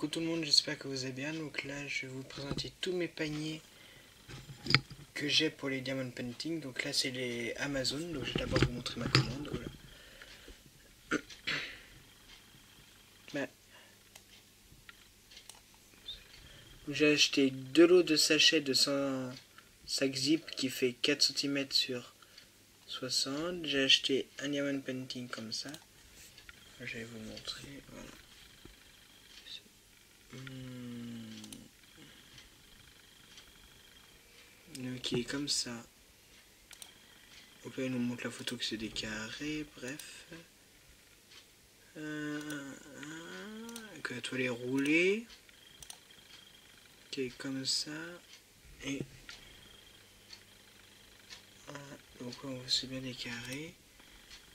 coucou tout le monde, j'espère que vous allez bien. Donc là je vais vous présenter tous mes paniers que j'ai pour les diamond painting. Donc là c'est les Amazon, donc je vais d'abord vous montrer ma commande. Voilà. Bah, j'ai acheté 2 lots de sachets de 100 sacs zip qui fait 4 cm sur 60. J'ai acheté un diamond painting comme ça. Je vais vous montrer. Voilà. Donc il est comme ça. Donc là il nous montre la photo que c'est des carrés, bref. Que la toile est roulée. Qui est comme ça. Et donc on voit c'est bien des carrés.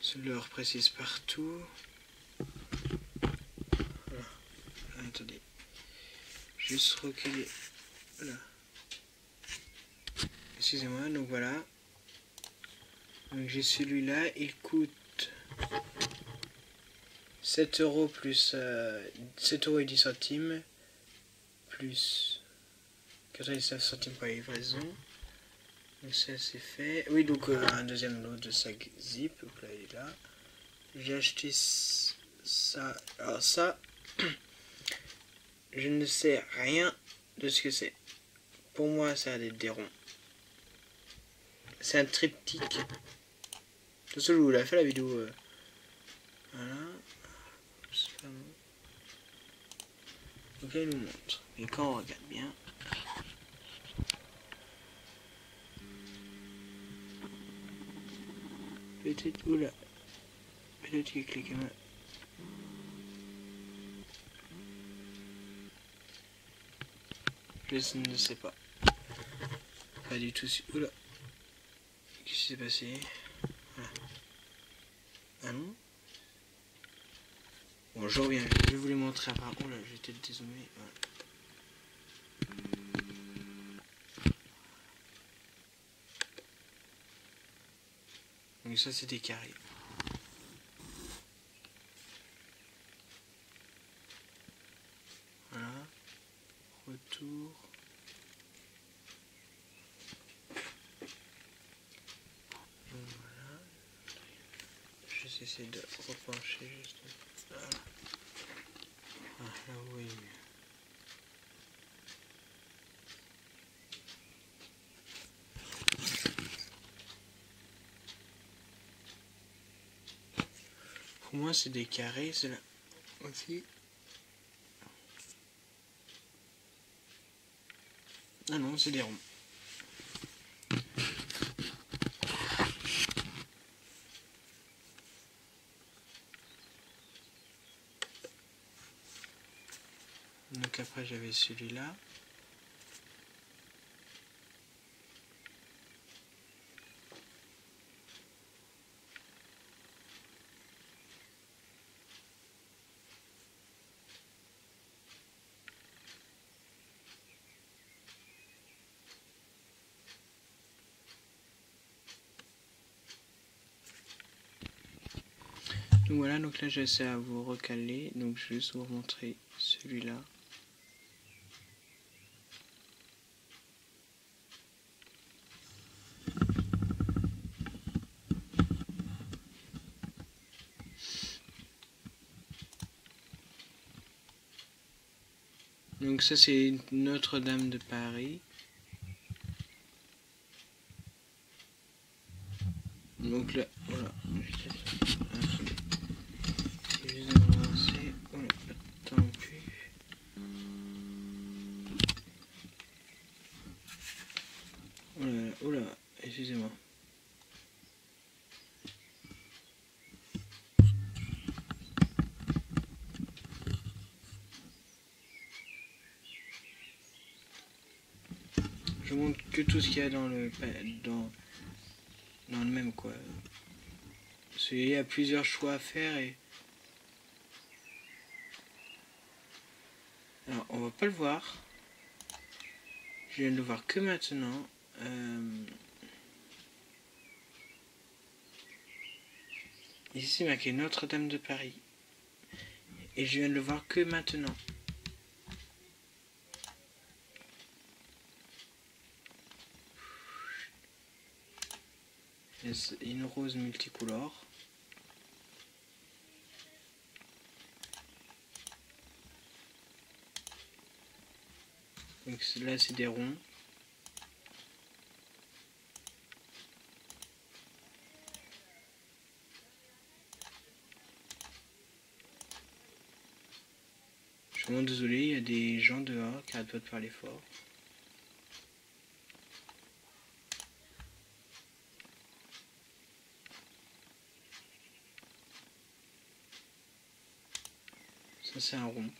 Je le reprécise partout. Voilà. Attendez. Juste reculer. Voilà. Excusez-moi, donc voilà. Donc j'ai celui-là, il coûte 7 € plus 7,10 € plus 99 centimes pour la livraison. Donc ça c'est fait. Oui, donc un deuxième lot de sac zip. Donc là il est là. J'ai acheté ça. Alors ça, je ne sais rien de ce que c'est. Pour moi ça a des ronds. C'est un triptyque. De toute façon je vous l'ai fait la vidéo. Voilà. Donc là il nous montre. Et quand on regarde bien. Peut-être. Oula. Peut-être qu'il clique un. Je ne sais pas. Pas du tout. Oula. Qu'est-ce qui s'est passé? Voilà. Ah non? Bon, je reviens. Je vais vous les montrer après. Oh là, je vais peut-être dézoomer. Voilà. Donc ça, c'est des carrés. Voilà. Retour. Donc voilà. Je vais essayer de repencher juste. Voilà. Ah, là vous voyez mieux. Pour moi, c'est des carrés, c'est là aussi. Ah non, c'est des ronds. Donc après, j'avais celui-là. Donc voilà, donc là j'essaie à vous recaler, donc je vais juste vous montrer celui-là. Donc ça c'est Notre-Dame de Paris. Donc là, voilà. Oh là, excusez-moi. Je montre que tout ce qu'il y a dans le même quoi. Parce qu'il y a plusieurs choix à faire et. Alors on va pas le voir. Je viens de le voir que maintenant. Ici c'est marqué Notre-Dame de Paris. Et je viens de le voir que maintenant. une rose multicolore. Donc là c'est des ronds. Je suis vraiment désolé, il y a des gens dehors qui arrêtent pas de parler fort. Ça c'est un rond.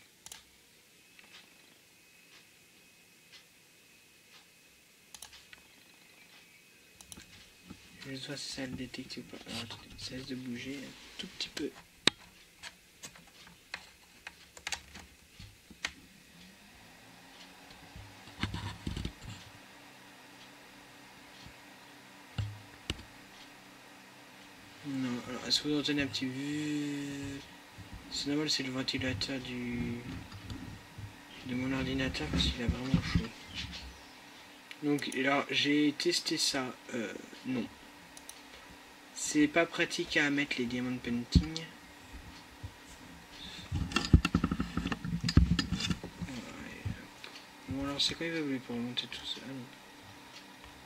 Je vais voir si ça le détecte ou pas. Alors attendez, ça laisse de bouger un tout petit peu. Non, alors est-ce que vous entendez un petit vu? C'est normal, c'est le ventilateur de mon ordinateur parce qu'il a vraiment chaud. Donc alors j'ai testé ça, non. C'est pas pratique à mettre les diamond painting. Bon alors c'est quoi il va vouloir pour remonter tout ça?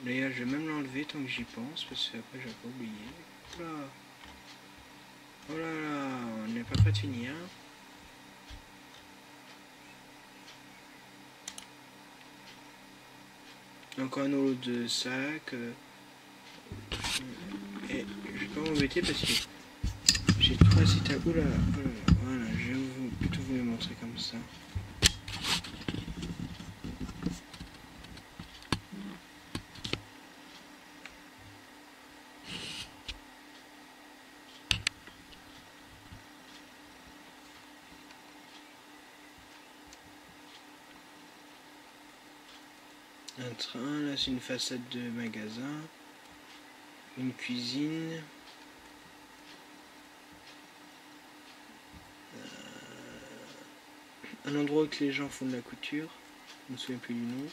D'ailleurs je vais même l'enlever tant que j'y pense parce que après je vais pas oublier. Oula. Oh là là, on n'est pas prêt de finir. Encore un autre de sac. Et je vais pas m'embêter parce que j'ai 3 étapes. Oula, voilà, je vais plutôt vous les montrer comme ça. Un train, là c'est une façade de magasin, une cuisine, un endroit où les gens font de la couture, je ne me souviens plus du nom,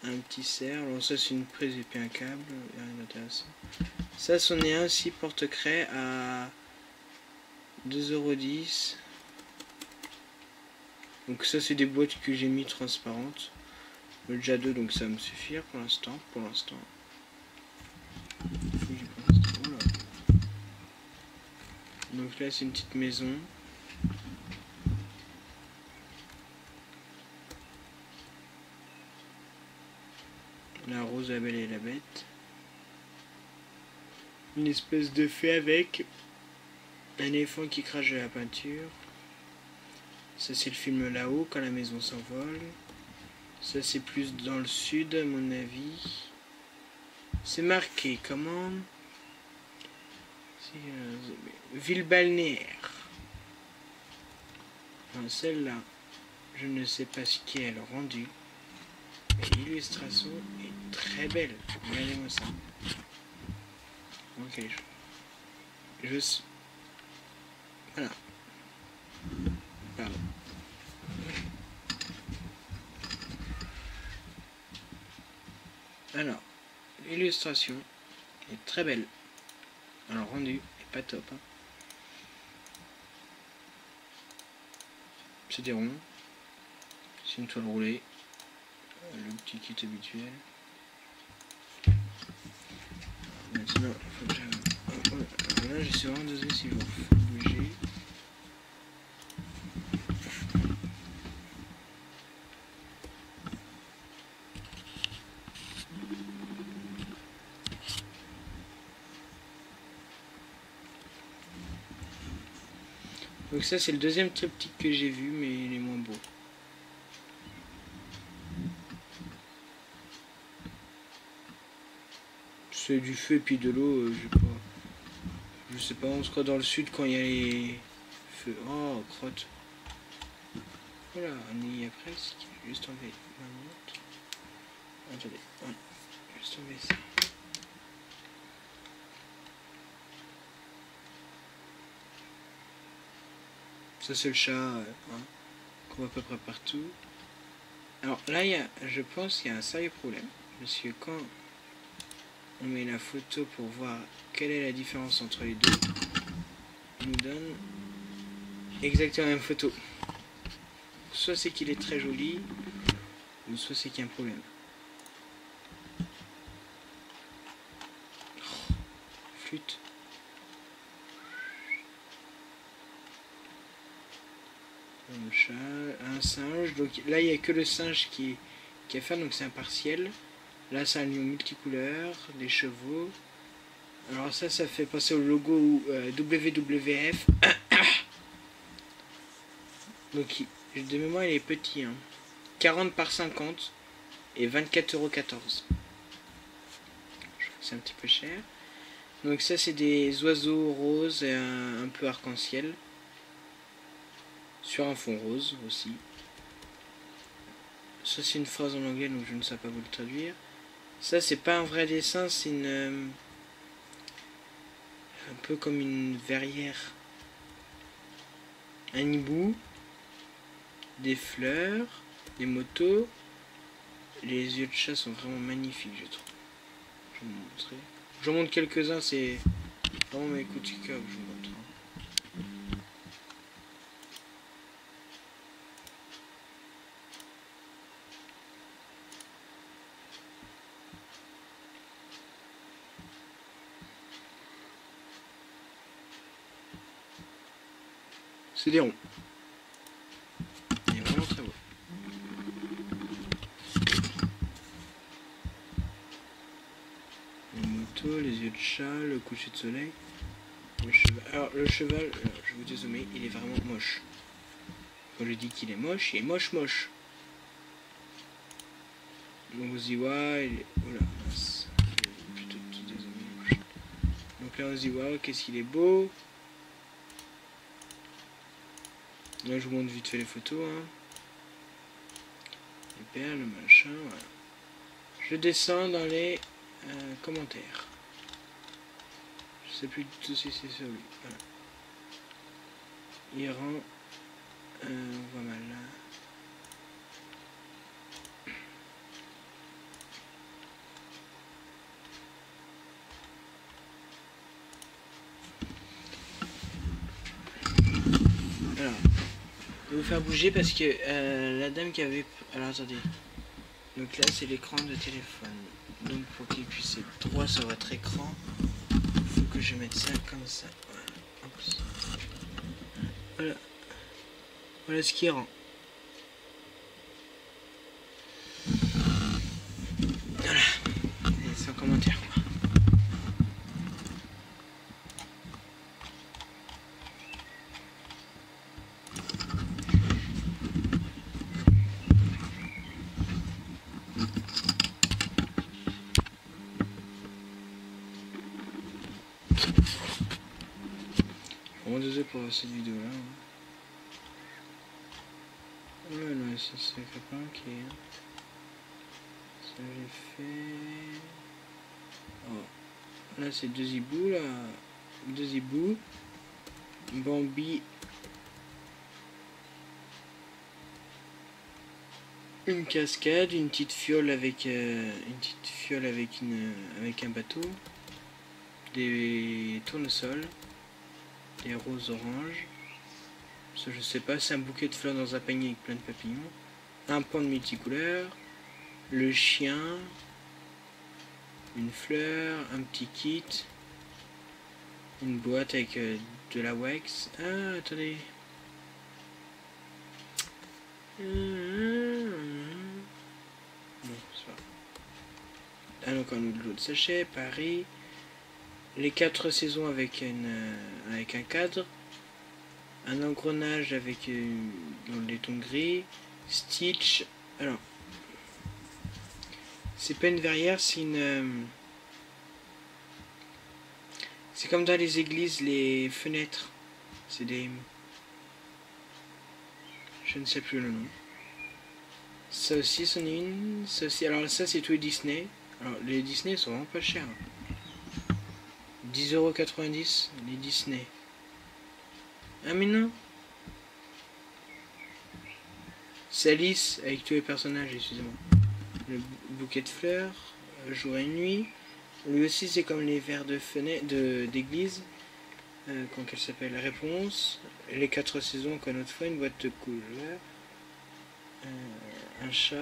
un petit cerf, alors ça c'est une prise et puis un câble, rien d'intéressant. Ça c'en est un aussi porte-craie à 2,10 €. Donc ça c'est des boîtes que j'ai mis transparentes. Déjà 2 donc ça va me suffire pour l'instant. Voilà. Donc là c'est une petite maison. La rose, la belle et la bête. Une espèce de fée avec un éléphant qui crache de la peinture. Ça c'est le film Là-haut quand la maison s'envole. Ça c'est plus dans le sud à mon avis. C'est marqué comment? Ville balnéaire. Celle-là, je ne sais pas ce qu'est elle rendue. Mais l'illustration est très belle. Regardez-moi ça. Ok. Voilà. Pardon. Alors, l'illustration est très belle. Alors, rendu est pas top. Hein. C'est des ronds. C'est une toile roulée. Le petit kit habituel. Maintenant, faut que j'aille. Là, je suis vraiment désolé si je vous fais bouger. Donc ça c'est le deuxième triptyque que j'ai vu, mais il est moins beau. C'est du feu et puis de l'eau, je sais pas, on se croit dans le sud quand il y a les feux. Oh, crotte. Voilà, on y est presque. Juste enlever ma montre. Attendez, voilà. Juste enlever ça. Ça c'est le chat hein, qu'on voit à peu près partout. Alors là, je pense qu'il y a un sérieux problème. Parce que quand On met la photo pour voir quelle est la différence entre les deux. Il nous donne exactement la même photo. Soit c'est qu'il est très joli, ou soit c'est qu'il y a un problème. Oh, flûte. Un chat, un singe. Donc là, il n'y a que le singe qui a fait, donc c'est un partiel. Là, c'est un lion multicouleur, des chevaux. Alors ça fait passer au logo WWF. Donc de mémoire, il est petit. Hein. 40 par 50 et 24,14 €. C'est un petit peu cher. Donc ça, c'est des oiseaux roses et un peu arc-en-ciel. Sur un fond rose aussi. Ça, c'est une phrase en anglais, donc je ne sais pas vous le traduire. Ça, c'est pas un vrai dessin, c'est une... un peu comme une verrière. Un hibou. Des fleurs. Des motos. Les yeux de chat sont vraiment magnifiques, je trouve. Je vais vous montrer. J'en montre quelques-uns, c'est vraiment mes coups de cœur que je vous montre. C'est des ronds. Il est vraiment très beau. Les motos, les yeux de chat, le coucher de soleil. Le cheval. Alors le cheval, je vais vous dézoomer, il est vraiment moche. Quand je dis qu'il est moche, il est moche. Donc on dit ouais, il est... Oula, mince. Plutôt tout dézoomé. Donc là on se dit waouh, qu'est-ce qu'il est beau. Là je vous montre vite fait les photos. Hein. Les perles, le machin, voilà. Je descends dans les commentaires. Je sais plus du tout si c'est sur lui. Voilà. Iran, on voit mal là. Alors, je vais vous faire bouger parce que la dame qui avait... Alors attendez. Donc là c'est l'écran de téléphone. Donc pour qu'il puisse être droit sur votre écran, il faut que je mette ça comme ça. Voilà. Voilà ce qui rend. Voilà. Et sans commentaire quoi. Vraiment désolé pour cette vidéo là. Ouais, non, ça c'est copain qui est. Ça j'ai fait. Oh. Là c'est deux hiboux là. Deux hiboux. Bambi. Une cascade, une petite fiole avec avec un bateau. Des tournesols. Des roses oranges. Ça je sais pas, c'est un bouquet de fleurs dans un panier avec plein de papillons. Un pan de multicouleurs. Le chien. Une fleur, un petit kit. Une boîte avec de la wax. Ah, attendez. Non, c'est pas. Ah, donc un autre lot de sachet, Paris. Les 4 saisons avec un cadre. Un engrenage avec dans les tons gris. Stitch. Alors. C'est pas une verrière, c'est une... c'est comme dans les églises, les fenêtres. C'est des... Je ne sais plus le nom. Ça aussi, c'en est une. Ça aussi. Alors ça, c'est tous les Disney. Alors les Disney sont vraiment pas chers. 10,90 € les Disney. Ah mais non. C'est Alice avec tous les personnages, excusez-moi. Le bouquet de fleurs, jour et nuit. Lui aussi, c'est comme les verres de fenêtre d'église. Comment qu'elle s'appelle? Réponse. Les 4 saisons, encore une autre fois, une boîte de couleurs. Un chat.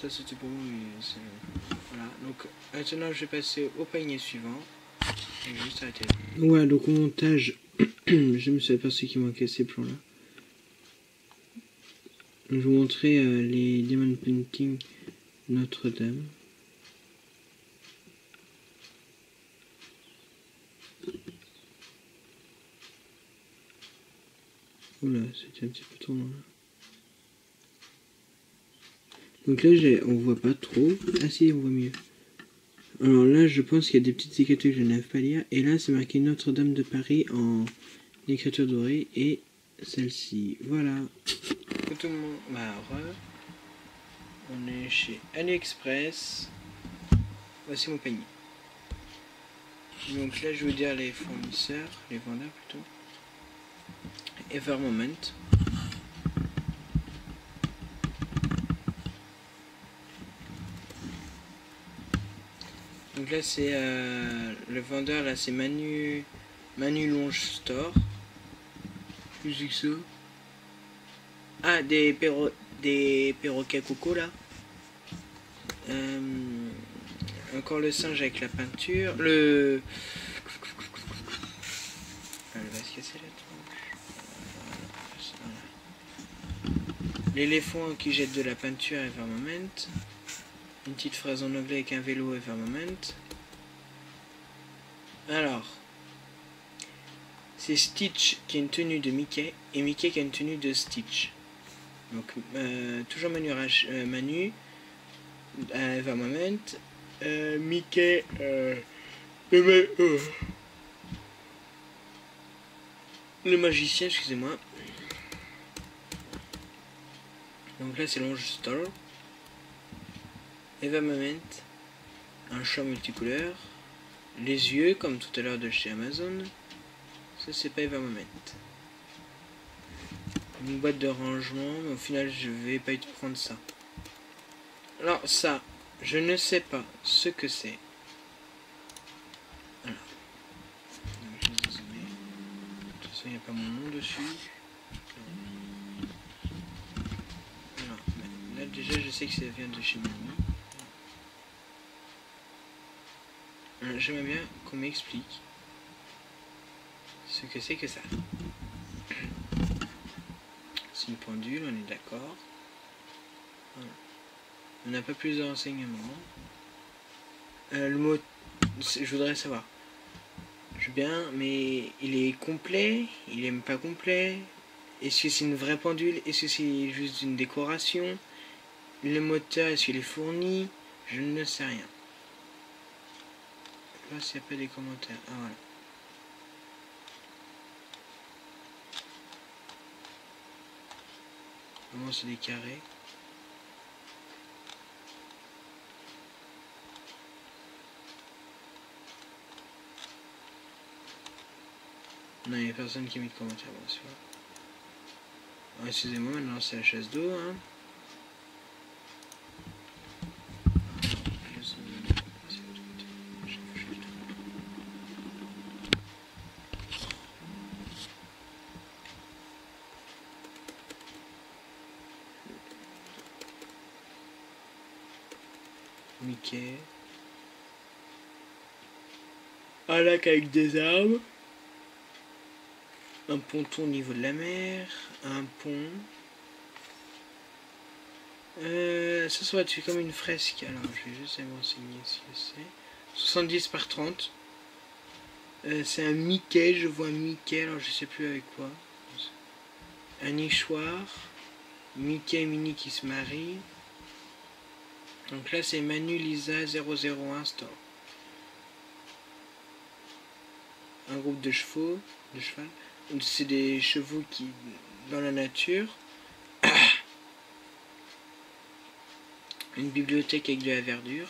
Ça, c'était pour moi. Voilà. Donc, maintenant, je vais passer au panier suivant. Je vais juste arrêter. Ouais, donc au montage, je me suis aperçu qu'il manquait ces plans-là. Je vais vous montrer les Diamond Painting Notre-Dame. Oula, c'était un petit peu trop loin. Donc là, on voit pas trop. Ah si, on voit mieux. Alors là, je pense qu'il y a des petites écritures que je n'arrive pas à lire. Et là, c'est marqué Notre-Dame de Paris en écriture dorée. Et celle-ci, voilà. Tout le monde. Bah, on est chez AliExpress. Voici mon panier. Donc là, je vais vous dire les fournisseurs, les vendeurs plutôt. Evermoment. Donc là, c'est le vendeur, là, c'est Manu Longe Store. Plus que ça. Ah, des perroquets coco là. Encore le singe avec la peinture. Le. Ah, elle va se casser la tronche. L'éléphant qui jette de la peinture Evermoment. Une petite phrase en anglais avec un vélo Evermoment. Alors. C'est Stitch qui a une tenue de Mickey et Mickey qui a une tenue de Stitch. Donc toujours Manu Evermoment. Mickey le magicien, excusez-moi. Donc là c'est Longe Store. Evermoment, un chat multicouleur. Les yeux comme tout à l'heure de chez Amazon. Ça c'est pas Evermoment. Une boîte de rangement, mais au final je vais pas te prendre ça. Alors ça, je ne sais pas ce que c'est. Voilà. Donc, je vais zoomer. De toute façon il n'y a pas mon nom dessus. Alors, là déjà je sais que ça vient de chez Manu. J'aimerais bien qu'on m'explique ce que c'est que ça. C'est une pendule, on est d'accord. Voilà. On n'a pas plus de renseignements. Le mot, je voudrais savoir. Je veux bien, mais il est complet, il est même pas complet. Est-ce que c'est une vraie pendule? Est-ce que c'est juste une décoration? Le moteur, est-ce qu'il est fourni? Je ne sais rien. Là, s'il n'y a pas des commentaires. Ah voilà. Comment c'est des carrés? Non, il n'y a personne qui met de commentaires, bien sûr. Ah, excusez-moi, maintenant c'est la chasse d'eau, hein. Mickey. Un lac avec des arbres. Un ponton au niveau de la mer. Un pont. Ça va être comme une fresque. Alors, je vais juste m'enseigner ce que c'est. 70 par 30. C'est un Mickey. Je vois un Mickey. Alors, je sais plus avec quoi. Un nichoir. Mickey et Minnie qui se marient. Donc là, c'est Manu Lisa 001 Store. Un groupe de chevaux. De cheval. C'est des chevaux qui dans la nature. Une bibliothèque avec de la verdure.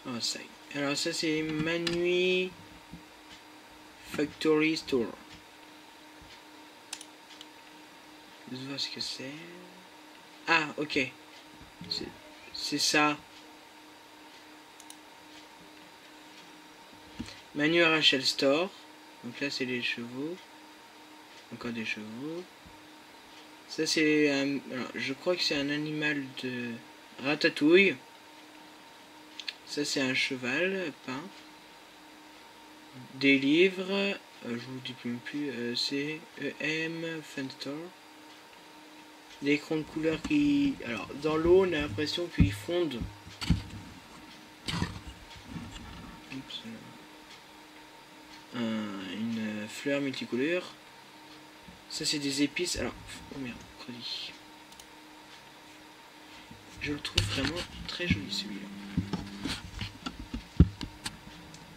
Oh, ça. Alors ça c'est Manu Factory Store. Je vais voir ce que c'est. Ah ok. C'est ça. Manu Rachel Store. Donc là c'est les chevaux. Encore des chevaux. Ça c'est un... Alors, je crois que c'est un animal de Ratatouille. Ça c'est un cheval peint. Des livres. Je vous dis plus. C'est EM Fun Store. Des écrans de couleurs qui... Alors dans l'eau on a l'impression qu'ils fondent. Oups. Une fleur multicolore. Ça c'est des épices. Alors, oh merde, creusé. Je le trouve vraiment très joli celui-là.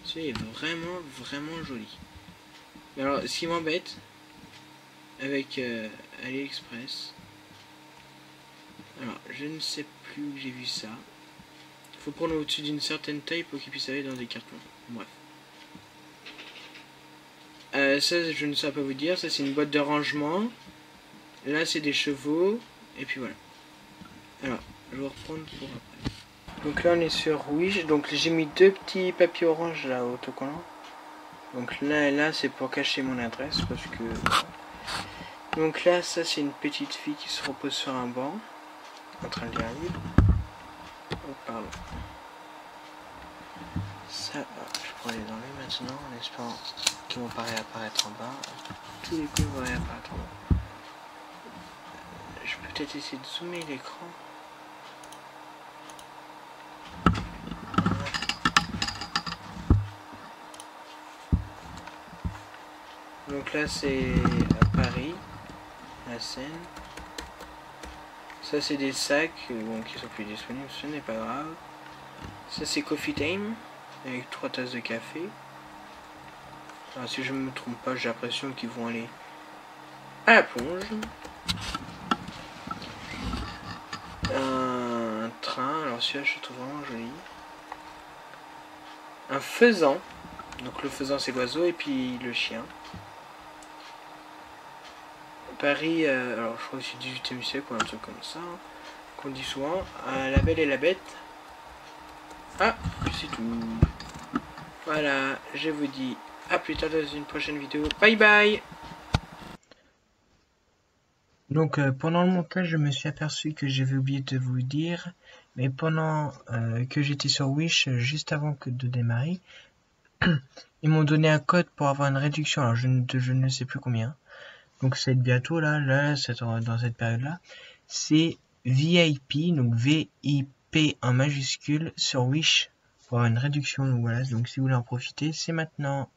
Celui-là est vraiment joli. Mais alors, ce qui m'embête avec AliExpress, alors je ne sais plus où j'ai vu ça. Il faut prendre au-dessus d'une certaine taille pour qu'il puisse aller dans des cartons. Bref. Ça, je ne sais pas vous dire. Ça, c'est une boîte de rangement. Là, c'est des chevaux. Et puis voilà. Alors, je vais reprendre pour après. Donc là, on est sur Wish. Donc j'ai mis 2 petits papiers orange là, autocollants. Donc là et là, c'est pour cacher mon adresse. Parce que... Donc là, ça, c'est une petite fille qui se repose sur un banc. En train de lire un livre. Oh, pardon. Ça, je pourrais les enlever maintenant en espérant qu'ils vont pas réapparaître en bas. Tous les coups vont réapparaître en bas. Je peux peut-être essayer de zoomer l'écran. Donc là c'est à Paris, la Seine. Ça c'est des sacs bon, qui sont plus disponibles, ce n'est pas grave. Ça c'est Coffee Time avec 3 tasses de café. Alors si je me trompe pas, j'ai l'impression qu'ils vont aller à la plonge. Un train, alors celui-là je trouve vraiment joli. Un faisan, donc le faisan c'est l'oiseau et puis le chien. Paris, alors je crois que c'est 18e siècle ou un truc comme ça, hein, qu'on dit souvent. La Belle et la Bête. Ah, c'est tout. Voilà, je vous dis à plus tard dans une prochaine vidéo. Bye bye. Donc pendant le montage, je me suis aperçu que j'avais oublié de vous dire, mais pendant que j'étais sur Wish, juste avant de démarrer, ils m'ont donné un code pour avoir une réduction. Alors je ne sais plus combien. Donc c'est bientôt là dans cette période-là. C'est VIP, donc VIP en majuscule sur Wish pour avoir une réduction. Donc voilà, donc si vous voulez en profiter, c'est maintenant.